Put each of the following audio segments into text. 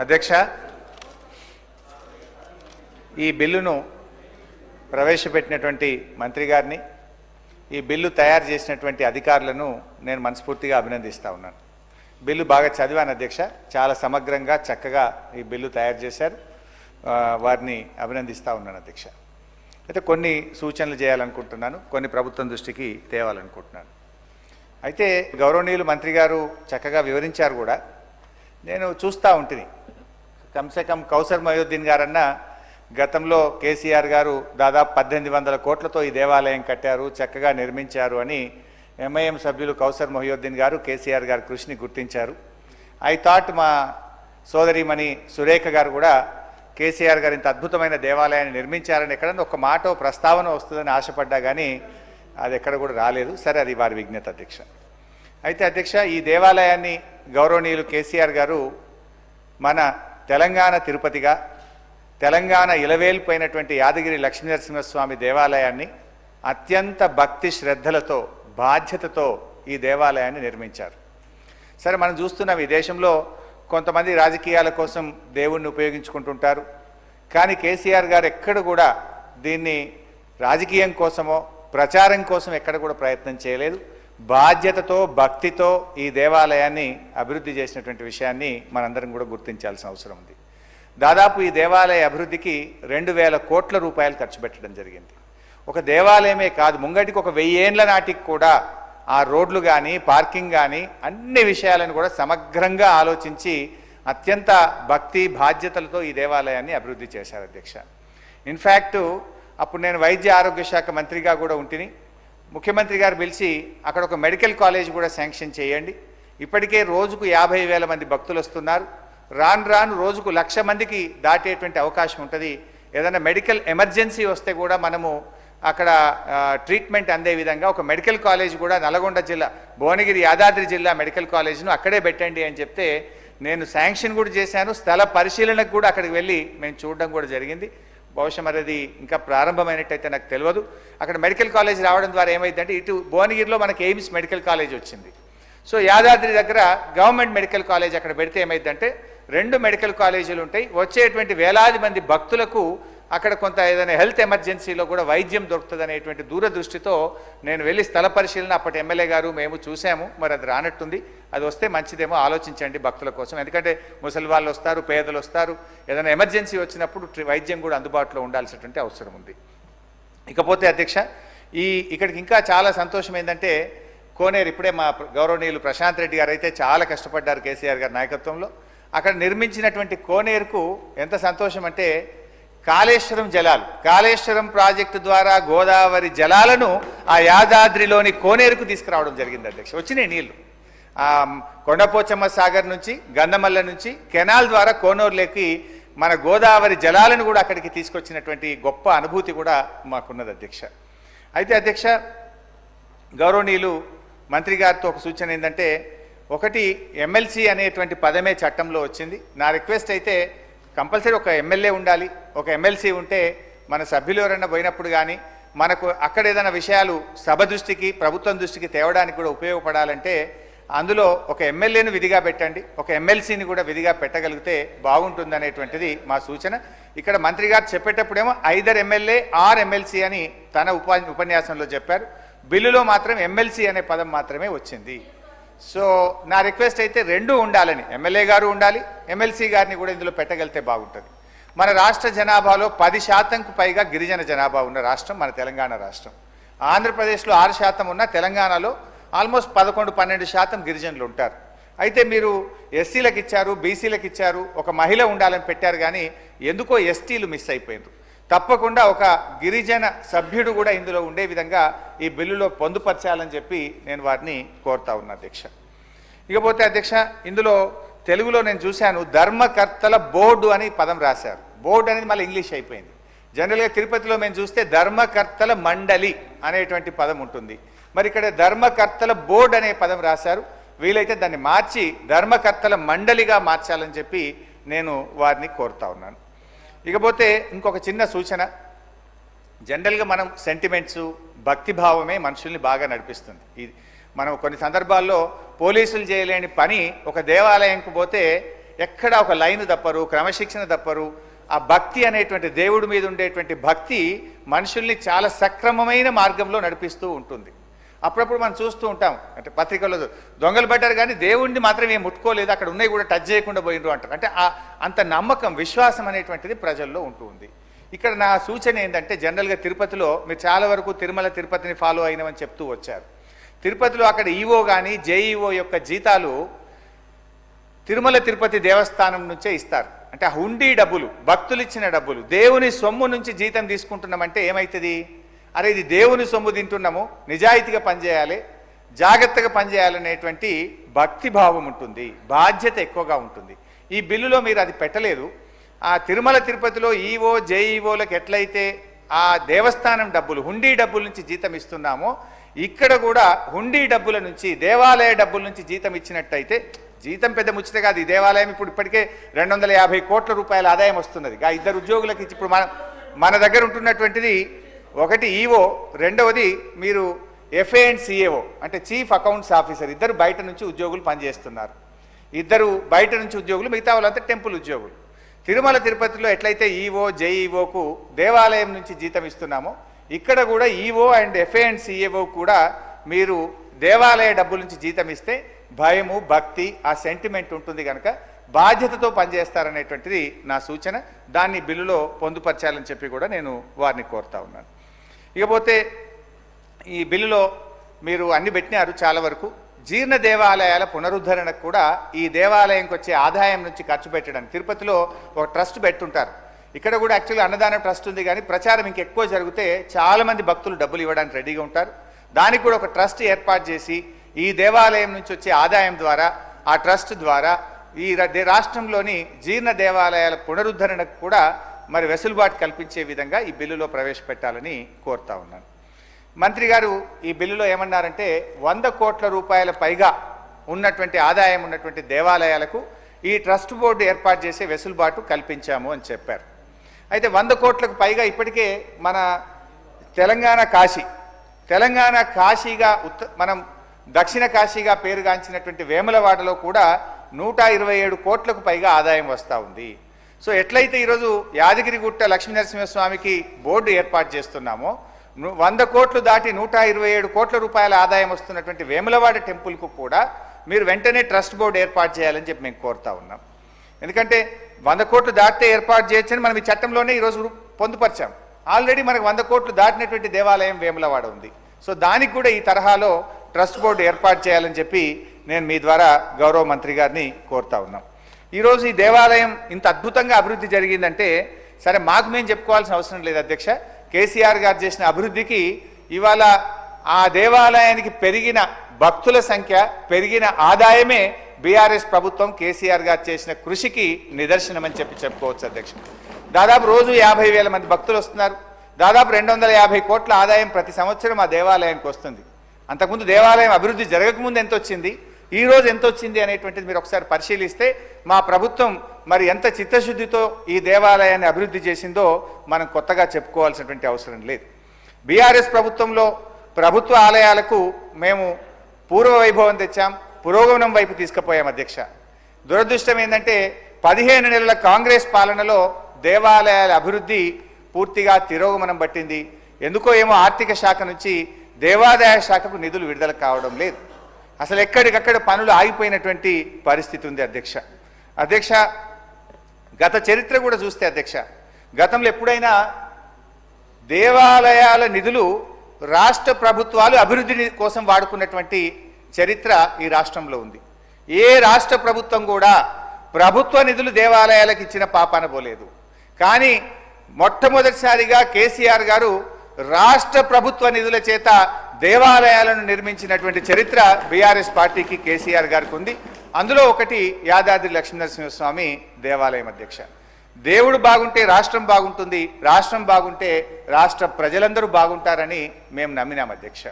అధ్యక్ష, ఈ బిల్లును ప్రవేశపెట్టినటువంటి మంత్రి గారిని, ఈ బిల్లు తయారు చేసినటువంటి అధికారులను నేను మనస్ఫూర్తిగా అభినందిస్తూ ఉన్నాను. బిల్లు బాగా చదివాను అధ్యక్ష, చాలా సమగ్రంగా చక్కగా ఈ బిల్లు తయారు చేశారు. వారిని అభినందిస్తూ ఉన్నాను అధ్యక్ష. అయితే కొన్ని సూచనలు చేయాలనుకుంటున్నాను, కొన్ని ప్రభుత్వం దృష్టికి తేవాలనుకుంటున్నాను. అయితే గౌరవనీయులు మంత్రి గారు చక్కగా వివరించారు కూడా. నేను చూస్తూ ఉంటుంది, కమ్సే కమ్ కౌసర్ మొహియుద్దీన్ గారన్నా గతంలో కేసీఆర్ గారు దాదాపు 1800 కోట్లతో ఈ దేవాలయం కట్టారు, చక్కగా నిర్మించారు అని ఎంఐఎం సభ్యులు కౌసర్ మొహియుద్దీన్ గారు కేసీఆర్ గారి కృషిని గుర్తించారు. ఐ థాట్ మా సోదరిమణి సురేఖ గారు కూడా కేసీఆర్ గారు ఇంత అద్భుతమైన దేవాలయాన్ని నిర్మించారని ఎక్కడన్నా ఒక మాట ప్రస్తావన వస్తుందని ఆశపడ్డా కానీ అది ఎక్కడ కూడా రాలేదు. సరే, అది వారి విజ్ఞత అధ్యక్ష. అయితే అధ్యక్ష, ఈ దేవాలయాన్ని గౌరవనీయులు కేసీఆర్ గారు మన తెలంగాణ తిరుపతిగా, తెలంగాణ ఇలవేల్పోయినటువంటి యాదగిరి లక్ష్మీనరసింహస్వామి దేవాలయాన్ని అత్యంత భక్తి శ్రద్ధలతో, బాధ్యతతో ఈ దేవాలయాన్ని నిర్మించారు. సరే, మనం చూస్తున్నాం ఈ దేశంలో కొంతమంది రాజకీయాల కోసం దేవుణ్ణి ఉపయోగించుకుంటుంటారు. కానీ కేసీఆర్ గారు ఎక్కడ కూడా దీన్ని రాజకీయం కోసమో ప్రచారం కోసం ఎక్కడ కూడా ప్రయత్నం చేయలేదు. బాధ్యతతో, భక్తితో ఈ దేవాలయాన్ని అభివృద్ధి చేసినటువంటి విషయాన్ని మనందరం కూడా గుర్తించాల్సిన అవసరం ఉంది. దాదాపు ఈ దేవాలయ అభివృద్ధికి 2000 కోట్ల రూపాయలు ఖర్చు పెట్టడం జరిగింది. ఒక దేవాలయమే కాదు, ముంగటికి ఒక 1000 ఏండ్ల నాటికి కూడా ఆ రోడ్లు కానీ, పార్కింగ్ కానీ అన్ని విషయాలను కూడా సమగ్రంగా ఆలోచించి అత్యంత భక్తి బాధ్యతలతో ఈ దేవాలయాన్ని అభివృద్ధి చేశారు అధ్యక్ష. ఇన్ఫ్యాక్ట్ అప్పుడు నేను వైద్య ఆరోగ్య శాఖ మంత్రిగా కూడా ఉంటిని. ముఖ్యమంత్రి గారు పిలిచి అక్కడ ఒక మెడికల్ కాలేజ్ కూడా శాంక్షన్ చేయండి, ఇప్పటికే రోజుకు 50,000 మంది భక్తులు వస్తున్నారు, రాను రాను రోజుకు 1,00,000 మందికి దాటేటువంటి అవకాశం ఉంటుంది, ఏదైనా మెడికల్ ఎమర్జెన్సీ వస్తే కూడా మనము అక్కడ ట్రీట్మెంట్ అందే విధంగా ఒక మెడికల్ కాలేజ్ కూడా నల్గొండ జిల్లా, భువనగిరి, యాదాద్రి జిల్లా మెడికల్ కాలేజ్ను అక్కడే పెట్టండి అని చెప్తే నేను శాంక్షన్ కూడా చేశాను. స్థల పరిశీలనకు కూడా అక్కడికి వెళ్ళి మేము చూడడం కూడా జరిగింది. బహుశా మరి అది ఇంకా ప్రారంభమైనట్టయితే నాకు తెలియదు. అక్కడ మెడికల్ కాలేజ్ రావడం ద్వారా ఏమైందంటే ఇటు భువనగిరిలో మనకి ఎయిమ్స్ మెడికల్ కాలేజ్ వచ్చింది. సో యాదాద్రి దగ్గర గవర్నమెంట్ మెడికల్ కాలేజ్ అక్కడ పెడితే ఏమైందంటే 2 మెడికల్ కాలేజీలు ఉంటాయి. వచ్చేటువంటి వేలాది మంది భక్తులకు అక్కడ కొంత ఏదైనా హెల్త్ ఎమర్జెన్సీలో కూడా వైద్యం దొరుకుతుంది అనేటువంటి దూరదృష్టితో నేను వెళ్ళి స్థల పరిశీలన అప్పటి ఎమ్మెల్యే గారు మేము చూసాము. మరి అది రానట్టుంది, అది వస్తే మంచిదేమో ఆలోచించండి భక్తుల కోసం. ఎందుకంటే ముసలి వాళ్ళు వస్తారు, పేదలు వస్తారు, ఏదైనా ఎమర్జెన్సీ వచ్చినప్పుడు వైద్యం కూడా అందుబాటులో ఉండాల్సినటువంటి అవసరం ఉంది. ఇకపోతే అధ్యక్ష, ఇక్కడికి ఇంకా చాలా సంతోషం ఏంటంటే కోనేరు, ఇప్పుడే మా గౌరవనీయులు ప్రశాంత్ రెడ్డి గారు అయితే చాలా కష్టపడ్డారు కేసీఆర్ గారి నాయకత్వంలో. అక్కడ నిర్మించినటువంటి కోనేరుకు ఎంత సంతోషం అంటే కాళేశ్వరం ప్రాజెక్టు ద్వారా గోదావరి జలాలను ఆ యాదాద్రిలోని కోనేరుకు తీసుకురావడం జరిగింది అధ్యక్ష. వచ్చినాయి నీళ్లు కొండపోచమ్మ సాగర్ నుంచి, గంధమల్ల నుంచి కెనాల్ ద్వారా కోనేరులోకి మన గోదావరి జలాలను కూడా అక్కడికి తీసుకొచ్చినటువంటి గొప్ప అనుభూతి కూడా మాకున్నది అధ్యక్ష. అయితే అధ్యక్ష, గౌరవనీయులు మంత్రి గారితో ఒక సూచన ఏంటంటే, ఒకటి ఎమ్మెల్సీ అనేటువంటి పదమే చట్టంలో వచ్చింది. నా రిక్వెస్ట్ అయితే కంపల్సరీ ఒక ఎమ్మెల్యే ఉండాలి, ఒక ఎమ్మెల్సీ ఉంటే మన సభ్యులు ఎవరైనా పోయినప్పుడు కానీ మనకు అక్కడ ఏదైనా విషయాలు సభ దృష్టికి, ప్రభుత్వం దృష్టికి తేవడానికి కూడా ఉపయోగపడాలంటే అందులో ఒక ఎమ్మెల్యేను విధిగా పెట్టండి, ఒక ఎమ్మెల్సీని కూడా విధిగా పెట్టగలిగితే బాగుంటుంది అనేటువంటిది మా సూచన. ఇక్కడ మంత్రి గారు చెప్పేటప్పుడేమో ఐదర్ ఎమ్మెల్యే ఆర్ ఎమ్మెల్సీ అని తన ఉపన్యాసంలో చెప్పారు. బిల్లులో మాత్రం ఎమ్మెల్సీ అనే పదం మాత్రమే వచ్చింది. సో నా రిక్వెస్ట్ అయితే 2 ఉండాలని, ఎమ్మెల్యే గారు ఉండాలి, ఎమ్మెల్సీ గారిని కూడా ఇందులో పెట్టగలిగితే బాగుంటుంది. మన రాష్ట్ర జనాభాలో 10%కు పైగా గిరిజన జనాభా ఉన్న రాష్ట్రం మన తెలంగాణ రాష్ట్రం. ఆంధ్రప్రదేశ్లో 6% ఉన్న, తెలంగాణలో ఆల్మోస్ట్ 11-12% గిరిజనులు ఉంటారు. అయితే మీరు ఎస్సీలకు ఇచ్చారు, బీసీలకు ఇచ్చారు, ఒక మహిళ ఉండాలని పెట్టారు, కానీ ఎందుకో ఎస్టీలు మిస్ అయిపోయారు. తప్పకుండా ఒక గిరిజన సభ్యుడు కూడా ఇందులో ఉండే విధంగా ఈ బిల్లులో పొందుపరచాలని చెప్పి నేను వారిని కోరుతా ఉన్నా అధ్యక్ష. ఇకపోతే అధ్యక్ష, ఇందులో తెలుగులో నేను చూశాను ధర్మకర్తల బోర్డు అని పదం రాశారు. బోర్డు అనేది మళ్ళీ ఇంగ్లీష్ అయిపోయింది. జనరల్గా తిరుపతిలో మేము చూస్తే ధర్మకర్తల మండలి అనేటువంటి పదం ఉంటుంది. మరి ఇక్కడ ధర్మకర్తల బోర్డు అనే పదం రాశారు. వీలైతే దాన్ని మార్చి ధర్మకర్తల మండలిగా మార్చాలని చెప్పి నేను వారిని కోరుతా ఉన్నాను. ఇకపోతే ఇంకొక చిన్న సూచన, జనరల్గా మనం సెంటిమెంట్స్, భక్తిభావమే మనుషుల్ని బాగా నడిపిస్తుంది. మనం కొన్ని సందర్భాల్లో పోలీసులు చేయలేని పని ఒక దేవాలయంకు పోతే ఎక్కడ ఒక లైన్ తప్పరు, క్రమశిక్షణ తప్పరు. ఆ భక్తి అనేటువంటి దేవుడి మీద ఉండేటువంటి భక్తి మనుషుల్ని చాలా సక్రమమైన మార్గంలో నడిపిస్తూ ఉంటుంది. అప్పుడప్పుడు మనం చూస్తూ ఉంటాం, అంటే పత్రికల్లో దొంగలు పడ్డారు కానీ దేవుడిని మాత్రం ఏం ముట్టుకోలేదు, అక్కడ ఉన్నాయి కూడా టచ్ చేయకుండా పోయినరు అంటారు. అంటే అంత నమ్మకం, విశ్వాసం అనేటువంటిది ప్రజల్లో ఉంటుంది. ఇక్కడ నా సూచన ఏంటంటే, జనరల్గా తిరుపతిలో మీరు చాలా వరకు తిరుమల తిరుపతిని ఫాలో అయినవని చెప్తూ వచ్చారు. తిరుపతిలో అక్కడ ఈవో కానీ జేఈఓ యొక్క జీతాలు తిరుమల తిరుపతి దేవస్థానం నుంచే ఇస్తారు. అంటే ఆ హుండీ డబ్బులు, భక్తులు ఇచ్చిన డబ్బులు, దేవుని సొమ్ము నుంచి జీతం తీసుకుంటున్నామంటే ఏమవుతుంది? అరే ఇది దేవుని సొమ్ము తింటున్నాము, నిజాయితీగా పనిచేయాలి, జాగ్రత్తగా పనిచేయాలనేటువంటి భక్తి భావం ఉంటుంది, బాధ్యత ఎక్కువగా ఉంటుంది. ఈ బిల్లులో మీరు అది పెట్టలేదు. ఆ తిరుమల తిరుపతిలో ఈవో జేఈఓలకు ఎట్లయితే ఆ దేవస్థానం డబ్బులు, హుండీ డబ్బుల నుంచి జీతం ఇస్తున్నామో, ఇక్కడ కూడా హుండీ డబ్బుల నుంచి, దేవాలయ డబ్బుల నుంచి జీతం ఇచ్చినట్టయితే, జీతం పెద్ద ముచ్చట కాదు. ఈ దేవాలయం ఇప్పుడు ఇప్పటికే 250 కోట్ల రూపాయల ఆదాయం వస్తున్నది. ఇద్దరు ఉద్యోగులకి ఇప్పుడు మన దగ్గర ఉంటున్నటువంటిది ఒకటి ఈవో, రెండవది మీరు ఎఫ్ఏ అండ్ సిఏఓ అంటే చీఫ్ అకౌంట్స్ ఆఫీసర్, ఇద్దరు బయట నుంచి ఉద్యోగులు పనిచేస్తున్నారు. ఇద్దరు బయట నుంచి ఉద్యోగులు, మిగతా వాళ్ళంతా టెంపుల్ ఉద్యోగులు. తిరుమల తిరుపతిలో ఎట్లయితే ఈవో జేఈఓకు దేవాలయం నుంచి జీతం ఇస్తున్నామో, ఇక్కడ కూడా EO and FA and CAO కూడా మీరు దేవాలయ డబ్బుల నుంచి జీతం ఇస్తే భయము, భక్తి, ఆ సెంటిమెంట్ ఉంటుంది కనుక బాధ్యతతో పనిచేస్తారనేటువంటిది నా సూచన. దాన్ని బిల్లులో పొందుపరచాలని చెప్పి కూడా నేను వారిని కోరుతా ఉన్నాను. ఇకపోతే ఈ బిల్లులో మీరు అన్ని పెట్టినారు చాలా వరకు. జీర్ణ దేవాలయాల పునరుద్ధరణకు కూడా ఈ దేవాలయంకి వచ్చే ఆదాయం నుంచి ఖర్చు పెట్టడానికి తిరుపతిలో ఒక ట్రస్ట్ పెట్టుంటారు. ఇక్కడ కూడా యాక్చువల్గా అన్నదానం ట్రస్ట్ ఉంది, కానీ ప్రచారం ఇంకెక్కువ జరిగితే చాలామంది భక్తులు డబ్బులు ఇవ్వడానికి రెడీగా ఉంటారు. దానికి కూడా ఒక ట్రస్ట్ ఏర్పాటు చేసి ఈ దేవాలయం నుంచి వచ్చే ఆదాయం ద్వారా, ఆ ట్రస్ట్ ద్వారా ఈ రాష్ట్రంలోని జీర్ణ దేవాలయాల పునరుద్ధరణకు కూడా మరి వెసులుబాటు కల్పించే విధంగా ఈ బిల్లులో ప్రవేశపెట్టాలని కోరుతా ఉన్నాను. మంత్రి గారు ఈ బిల్లులో ఏమన్నారంటే 100 కోట్ల రూపాయల పైగా ఉన్నటువంటి ఆదాయం ఉన్నటువంటి దేవాలయాలకు ఈ ట్రస్ట్ బోర్డు ఏర్పాటు చేసే వెసులుబాటు కల్పించాము అని చెప్పారు. అయితే 100 కోట్లకు పైగా ఇప్పటికే మన తెలంగాణ కాశీగా మనం దక్షిణ కాశీగా పేరుగాంచినటువంటి వేములవాడలో కూడా 127 కోట్లకు పైగా ఆదాయం వస్తూ ఉంది. సో ఎట్లయితే ఈరోజు యాదగిరిగుట్ట లక్ష్మీనరసింహస్వామికి బోర్డు ఏర్పాటు చేస్తున్నామో, 100 కోట్లు దాటి 127 కోట్ల రూపాయల ఆదాయం వస్తున్నటువంటి వేములవాడ టెంపుల్కు కూడా మీరు వెంటనే ట్రస్ట్ బోర్డు ఏర్పాటు చేయాలని చెప్పి మేము కోరుతా ఉన్నాం. ఎందుకంటే 100 కోట్లు దాటితే ఏర్పాటు చేయొచ్చని మనం ఈ చట్టంలోనే ఈరోజు పొందుపరిచాం. ఆల్రెడీ మనకు 100 కోట్లు దాటినటువంటి దేవాలయం వేములవాడ ఉంది. సో దానికి కూడా ఈ తరహాలో ట్రస్ట్ బోర్డు ఏర్పాటు చేయాలని చెప్పి నేను మీ ద్వారా గౌరవ మంత్రి గారిని కోరుతా ఉన్నాం. ఈరోజు ఈ దేవాలయం ఇంత అద్భుతంగా అభివృద్ధి జరిగిందంటే, సరే మాకు మేము చెప్పుకోవాల్సిన అవసరం లేదు అధ్యక్ష. కేసీఆర్ గారు చేసిన అభివృద్ధికి ఇవాళ ఆ దేవాలయానికి పెరిగిన భక్తుల సంఖ్య, పెరిగిన ఆదాయమే బీఆర్ఎస్ ప్రభుత్వం కేసీఆర్ గారు చేసిన కృషికి నిదర్శనమని చెప్పుకోవచ్చు అధ్యక్ష. దాదాపు రోజు 50,000 మంది భక్తులు వస్తున్నారు. దాదాపు 250 కోట్ల ఆదాయం ప్రతి సంవత్సరం ఆ దేవాలయానికి వస్తుంది. అంతకుముందు దేవాలయం అభివృద్ధి జరగకముందు ఎంత వచ్చింది, ఈ రోజు ఎంత వచ్చింది అనేటువంటిది మీరు ఒకసారి పరిశీలిస్తే మా ప్రభుత్వం మరి ఎంత చిత్తశుద్ధితో ఈ దేవాలయాన్ని అభివృద్ధి చేసిందో మనం కొత్తగా చెప్పుకోవాల్సినటువంటి అవసరం లేదు. బీఆర్ఎస్ ప్రభుత్వంలో ప్రభుత్వ ఆలయాలకు మేము పూర్వ వైభవం తెచ్చాం, పురోగమనం వైపు తీసుకుపోయాం అధ్యక్ష. దురదృష్టం ఏంటంటే 15 నెలల కాంగ్రెస్ పాలనలో దేవాలయాల అభివృద్ధి పూర్తిగా తిరోగమనం పట్టింది. ఎందుకో ఏమో ఆర్థిక శాఖ నుంచి దేవాదాయ శాఖకు నిధులు విడుదల కావడం లేదు. అసలు ఎక్కడికక్కడ పనులు ఆగిపోయినటువంటి పరిస్థితి ఉంది అధ్యక్ష. గత చరిత్ర కూడా చూస్తే అధ్యక్ష, గతంలో ఎప్పుడైనా దేవాలయాల నిధులు రాష్ట్ర ప్రభుత్వాలు అభివృద్ధి కోసం వాడుకున్నటువంటి చరిత్ర ఈ రాష్ట్రంలో ఉంది. ఏ రాష్ట్ర ప్రభుత్వం కూడా ప్రభుత్వ నిధులు దేవాలయాలకు ఇచ్చిన పాపాన పోలేదు. కానీ మొట్టమొదటిసారిగా కేసీఆర్ గారు రాష్ట్ర ప్రభుత్వ నిధుల చేత దేవాలయాలను నిర్మించినటువంటి చరిత్ర బీఆర్ఎస్ పార్టీకి కేసీఆర్ గారికి ఉంది. అందులో ఒకటి యాదాద్రి లక్ష్మీనరసింహస్వామి దేవాలయం అధ్యక్ష. దేవుడు బాగుంటే రాష్ట్రం బాగుంటుంది, రాష్ట్రం బాగుంటే రాష్ట్ర ప్రజలందరూ బాగుంటారని మేము నమ్మినాం అధ్యక్ష.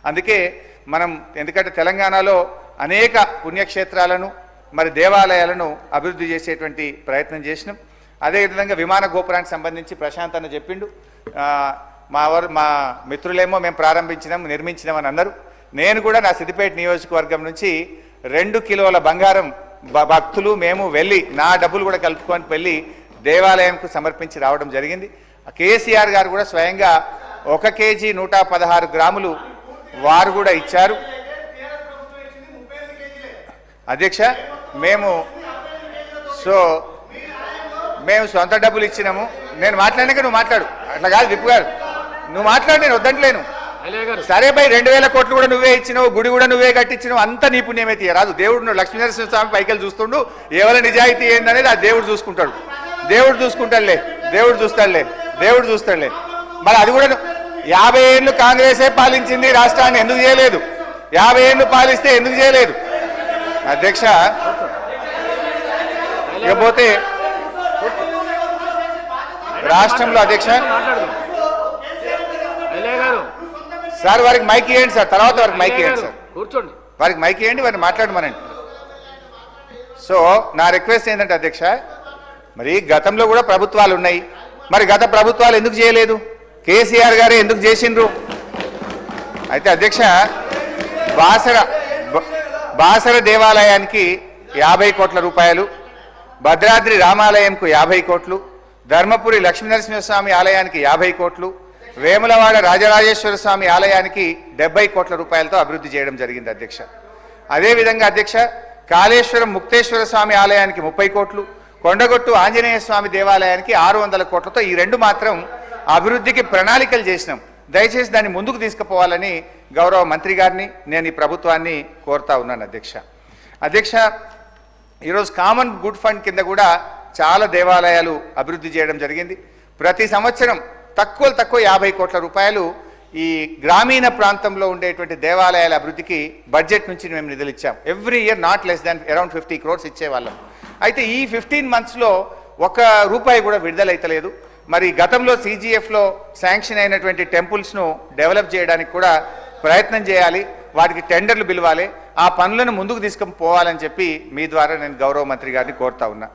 అందుకే మనం, ఎందుకంటే తెలంగాణలో అనేక పుణ్యక్షేత్రాలను మరి దేవాలయాలను అభివృద్ధి చేసేటువంటి ప్రయత్నం చేసినాం. అదేవిధంగా విమాన గోపురానికి సంబంధించి ప్రశాంత్ అన్న చెప్పిండు, మా మిత్రులేమో మేము ప్రారంభించినాం, నిర్మించినామని అన్నారు. నేను కూడా నా సిద్దిపేట నియోజకవర్గం నుంచి 2 కిలోల బంగారం భక్తులు మేము వెళ్ళి నా డబ్బులు కూడా కలుపుకొని వెళ్ళి దేవాలయంకు సమర్పించి రావడం జరిగింది. కేసీఆర్ గారు కూడా స్వయంగా 1 కేజీ 116 గ్రాములు వారు కూడా ఇచ్చారు. అధ్యక్ష మేము సొంత డబ్బులు ఇచ్చినాము. నేను మాట్లాడినాక నువ్వు మాట్లాడు, అట్లా కాదు విప్పు గారు, నువ్వు మాట్లాడు, నేను వద్దంటలేను. సరే భయ్ 2000 కోట్లు కూడా నువ్వే ఇచ్చినావు, గుడి కూడా నువ్వే కట్టించినావు, అంత నీ పుణ్యమే తీయరాదు. దేవుడు లక్ష్మీనరసింహ స్వామి పైకెళ్ళి చూస్తుండు, ఎవరి నిజాయితీ ఏందనేది ఆ దేవుడు చూసుకుంటాడు. దేవుడు చూసుకుంటాడులే, దేవుడు చూస్తాడులే. మరి అది కూడా 50 ఏళ్ళు కాంగ్రెసే పాలించింది రాష్ట్రాన్ని, ఎందుకు చేయలేదు? 50 ఏళ్ళు పాలిస్తే ఎందుకు చేయలేదు? అధ్యక్ష ఇకపోతే రాష్ట్రంలో అధ్యక్ష సార్ వారికి మైక్ ఇవ్వండి సార్, తర్వాత వారికి మైక్ ఇవ్వండి సార్, కూర్చోండి, వారికి మైక్ ఇవ్వండి, వారిని మాట్లాడమనండి. సో నా రిక్వెస్ట్ ఏంటంటే అధ్యక్ష, మరి గతంలో కూడా ప్రభుత్వాలు ఉన్నాయి, మరి గత ప్రభుత్వాలు ఎందుకు చేయలేదు? కేసీఆర్ గారే ఎందుకు చేసిండ్రు? అయితే అధ్యక్ష బాసర దేవాలయానికి 50 కోట్ల రూపాయలు, భద్రాద్రి రామాలయంకు 50 కోట్లు, ధర్మపురి లక్ష్మీనరసింహస్వామి ఆలయానికి 50 కోట్లు, వేములవాడ రాజరాజేశ్వర స్వామి ఆలయానికి 70 కోట్ల రూపాయలతో అభివృద్ధి చేయడం జరిగింది అధ్యక్ష. అదేవిధంగా అధ్యక్ష కాళేశ్వరం ముక్తేశ్వర స్వామి ఆలయానికి 30 కోట్లు, కొండగొట్టు ఆంజనేయ స్వామి దేవాలయానికి 600 కోట్లతో ఈ రెండు మాత్రం అభివృద్ధికి ప్రణాళికలు చేసినాం. దయచేసి దాన్ని ముందుకు తీసుకుపోవాలని గౌరవ మంత్రి గారిని నేను ఈ ప్రభుత్వాన్ని కోరుతా ఉన్నాను అధ్యక్ష. అధ్యక్ష ఈరోజు కామన్ గుడ్ ఫండ్ కింద కూడా చాలా దేవాలయాలు అభివృద్ధి చేయడం జరిగింది. ప్రతి సంవత్సరం తక్కువ 50 కోట్ల రూపాయలు ఈ గ్రామీణ ప్రాంతంలో ఉండేటువంటి దేవాలయాల అభివృద్ధికి బడ్జెట్ నుంచి మేము నిధులు ఇచ్చాం. Every year not less than around 50 crores ఇచ్చేవాళ్ళం. అయితే ఈ 15 monthsలో 1 రూపాయి కూడా విడుదలైతలేదు. మరి గతంలో CGFలో శాంక్షన్ అయినటువంటి టెంపుల్స్ను డెవలప్ చేయడానికి కూడా ప్రయత్నం చేయాలి, వాటికి టెండర్లు పిలవాలి, ఆ పనులను ముందుకు తీసుకుపోవాలని చెప్పి మీ ద్వారా నేను గౌరవ మంత్రి గారిని కోరుతా ఉన్నా.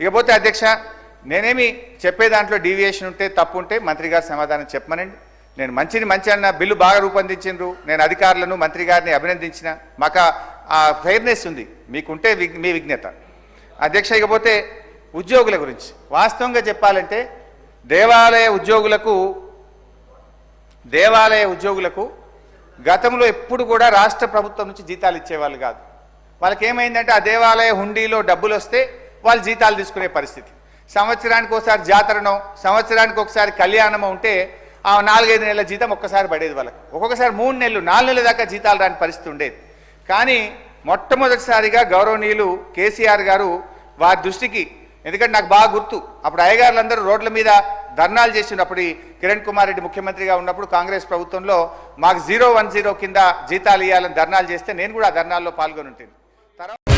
ఇకపోతే అధ్యక్ష నేనేమి చెప్పే దాంట్లో డీవియేషన్ ఉంటే తప్పు ఉంటే మంత్రి గారు సమాధానం చెప్పమనండి. నేను మంచి అన్న బిల్లు బాగా రూపొందించిండ్రు, నేను అధికారులను మంత్రి గారిని అభినందించిన, మాకు ఆ ఫెయిర్నెస్ ఉంది, మీకుంటే మీ విజ్ఞత. అధ్యక్ష ఇకపోతే ఉద్యోగుల గురించి వాస్తవంగా చెప్పాలంటే దేవాలయ ఉద్యోగులకు గతంలో ఎప్పుడు కూడా రాష్ట్ర ప్రభుత్వం నుంచి జీతాలు ఇచ్చేవాళ్ళు కాదు. వాళ్ళకి ఏమైందంటే ఆ దేవాలయ హుండీలో డబ్బులు వస్తే వాళ్ళు జీతాలు తీసుకునే పరిస్థితి. సంవత్సరానికి ఒకసారి జాతరనో సంవత్సరానికి ఒకసారి కళ్యాణమో ఉంటే ఆ 4-5 నెలల జీతం ఒక్కసారి పడేది వాళ్ళకి. ఒక్కొక్కసారి 3 నెలలు 4 నెలల దాకా జీతాలు రాని పరిస్థితి ఉండేది. కానీ మొట్టమొదటిసారిగా గౌరవనీయులు కేసీఆర్ గారు వారి దృష్టికి, ఎందుకంటే నాకు బాగా గుర్తు, అప్పుడు అయ్యగారులందరూ రోడ్ల మీద ధర్నాలు చేసినప్పుడు కిరణ్ కుమార్ రెడ్డి ముఖ్యమంత్రిగా ఉన్నప్పుడు కాంగ్రెస్ ప్రభుత్వంలో మాకు 010 కింద జీతాలు ఇవ్వాలని ధర్నాలు చేస్తే నేను కూడా ఆ ధర్నాల్లో పాల్గొని ఉంటాను. తర్వాత